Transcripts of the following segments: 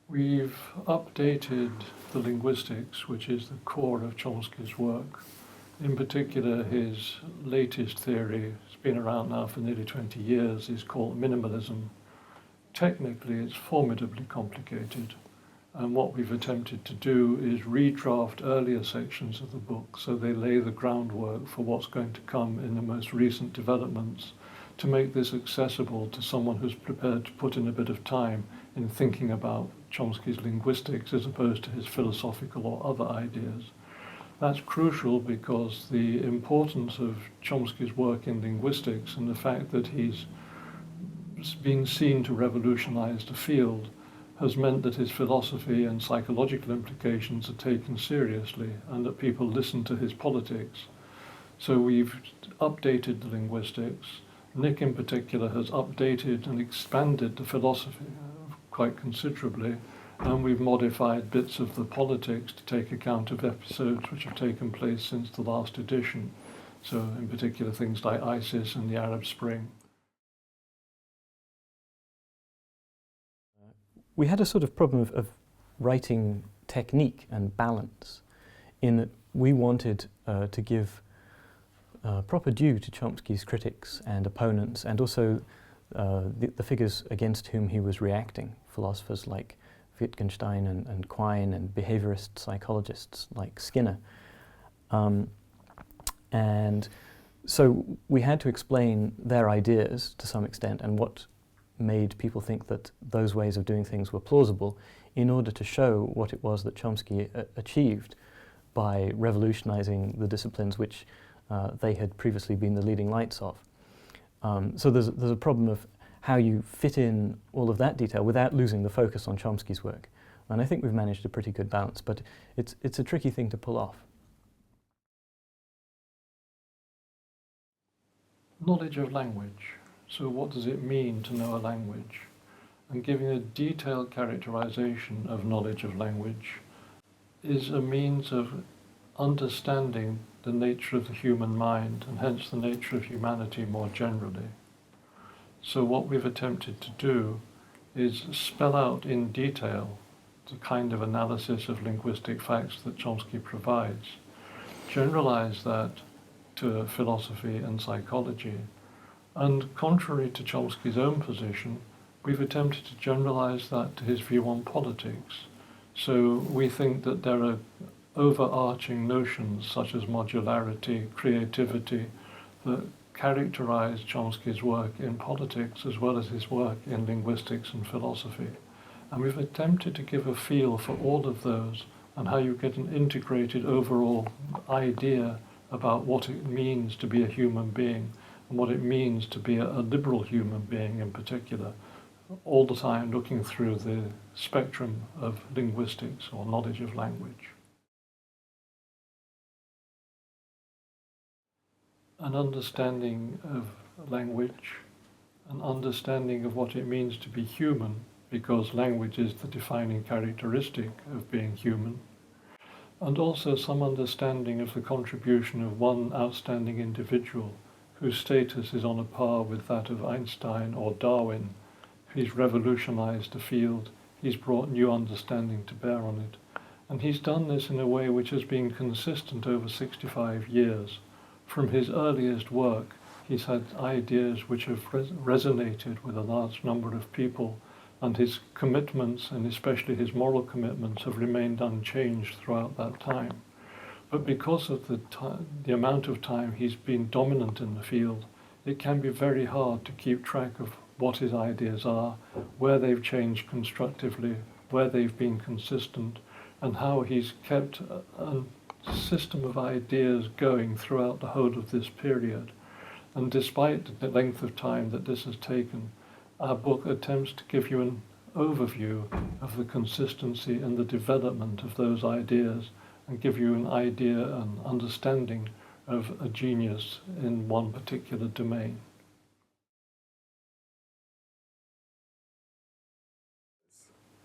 We've updated the linguistics, which is the core of Chomsky's work. In particular, his latest theory, it's been around now for nearly 20 years, is called minimalism. Technically, it's formidably complicated, and what we've attempted to do is redraft earlier sections of the book so they lay the groundwork for what's going to come in the most recent developments, to make this accessible to someone who's prepared to put in a bit of time in thinking about Chomsky's linguistics as opposed to his philosophical or other ideas. That's crucial because the importance of Chomsky's work in linguistics and the fact that he's been seen to revolutionize the field has meant that his philosophy and psychological implications are taken seriously and that people listen to his politics. So we've updated the linguistics. Nick in particular has updated and expanded the philosophy quite considerably, and we've modified bits of the politics to take account of episodes which have taken place since the last edition. So in particular things like ISIS and the Arab Spring. We had a sort of problem of writing technique and balance, in that we wanted to give proper due to Chomsky's critics and opponents, and also the figures against whom he was reacting, philosophers like Wittgenstein and Quine, and behaviorist psychologists like Skinner. And so we had to explain their ideas to some extent and what made people think that those ways of doing things were plausible, in order to show what it was that Chomsky achieved by revolutionizing the disciplines which they had previously been the leading lights of. So there's a problem of how you fit in all of that detail without losing the focus on Chomsky's work. And I think we've managed a pretty good balance, but it's a tricky thing to pull off. Knowledge of language. So what does it mean to know a language? And giving a detailed characterization of knowledge of language is a means of understanding the nature of the human mind, and hence the nature of humanity more generally. So what we've attempted to do is spell out in detail the kind of analysis of linguistic facts that Chomsky provides, generalize that to philosophy and psychology, and contrary to Chomsky's own position, we've attempted to generalize that to his view on politics. So we think that there are overarching notions such as modularity, creativity, that characterize Chomsky's work in politics as well as his work in linguistics and philosophy. And we've attempted to give a feel for all of those and how you get an integrated overall idea about what it means to be a human being and what it means to be a liberal human being in particular, all the time looking through the spectrum of linguistics or knowledge of language. An understanding of language, an understanding of what it means to be human, because language is the defining characteristic of being human, and also some understanding of the contribution of one outstanding individual whose status is on a par with that of Einstein or Darwin. He's revolutionized the field, he's brought new understanding to bear on it, and he's done this in a way which has been consistent over 65 years. From his earliest work, he's had ideas which have resonated with a large number of people, and his commitments, and especially his moral commitments, have remained unchanged throughout that time. But because of the amount of time he's been dominant in the field, it can be very hard to keep track of what his ideas are, where they've changed constructively, where they've been consistent, and how he's kept a system of ideas going throughout the whole of this period. And despite the length of time that this has taken, our book attempts to give you an overview of the consistency and the development of those ideas, and give you an idea and understanding of a genius in one particular domain.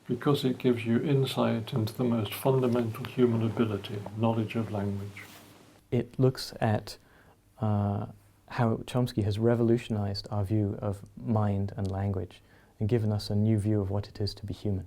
Because it gives you insight into the most fundamental human ability, knowledge of language. It looks at how Chomsky has revolutionized our view of mind and language and given us a new view of what it is to be human.